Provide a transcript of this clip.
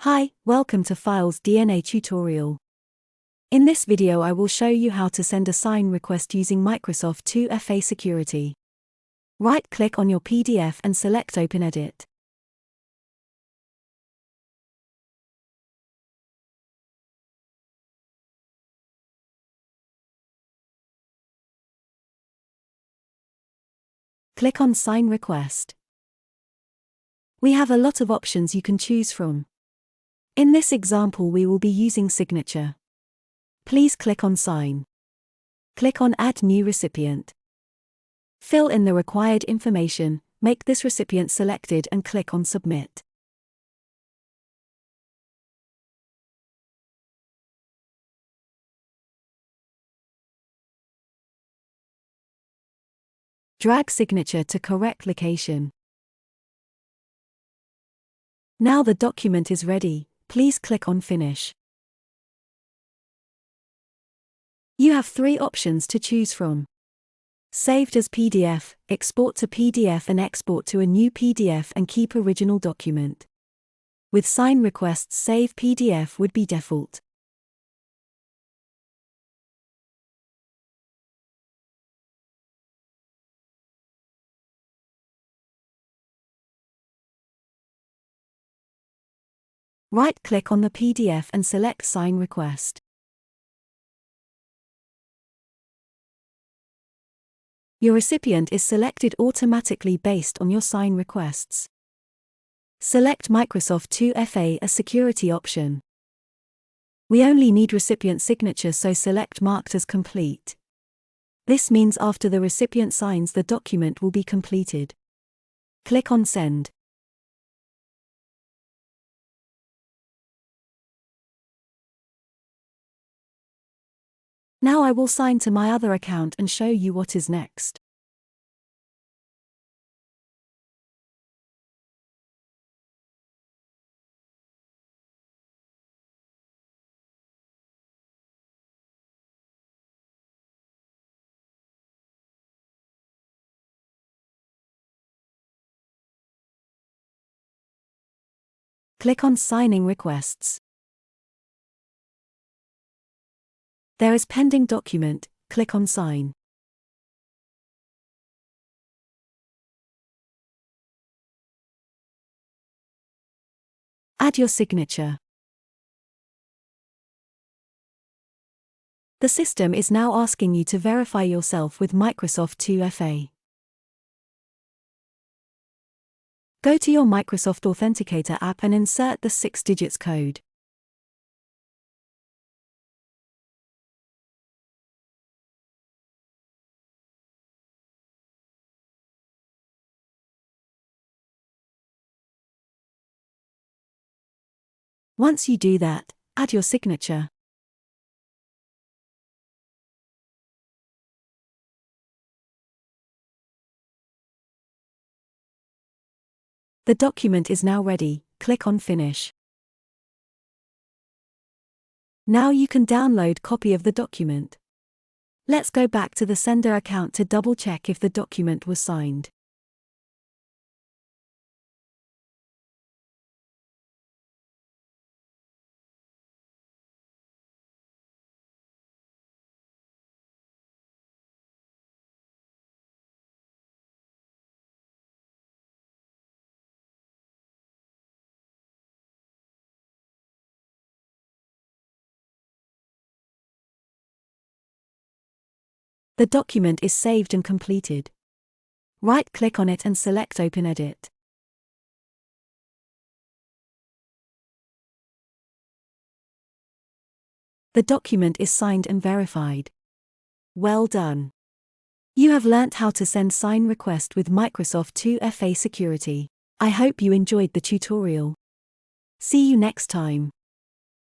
Hi, welcome to FilesDNA tutorial. In this video I will show you how to send a sign request using Microsoft 2FA security. Right-click on your PDF and select Open Edit. Click on Sign Request. We have a lot of options you can choose from. In this example we will be using Signature. Please click on Sign. Click on Add New Recipient. Fill in the required information, make this recipient selected and click on Submit. Drag signature to correct location. Now the document is ready, please click on Finish. You have 3 options to choose from. Saved as PDF, export to PDF and export to a new PDF and keep original document. With sign requests, save PDF would be default. Right-click on the PDF and select Sign Request. Your recipient is selected automatically based on your sign requests. Select Microsoft 2FA as security option. We only need recipient signature, so select Marked as complete. This means after the recipient signs the document will be completed. Click on Send. Now I will sign to my other account and show you what is next. Click on Signing Requests. There is Pending Document, click on Sign. Add your signature. The system is now asking you to verify yourself with Microsoft 2FA. Go to your Microsoft Authenticator app and insert the 6 digits code. Once you do that, add your signature. The document is now ready, click on Finish. Now you can download copy of the document. Let's go back to the sender account to double check if the document was signed. The document is saved and completed. Right-click on it and select Open Edit. The document is signed and verified. Well done! You have learnt how to send sign request with Microsoft 2FA security. I hope you enjoyed the tutorial. See you next time.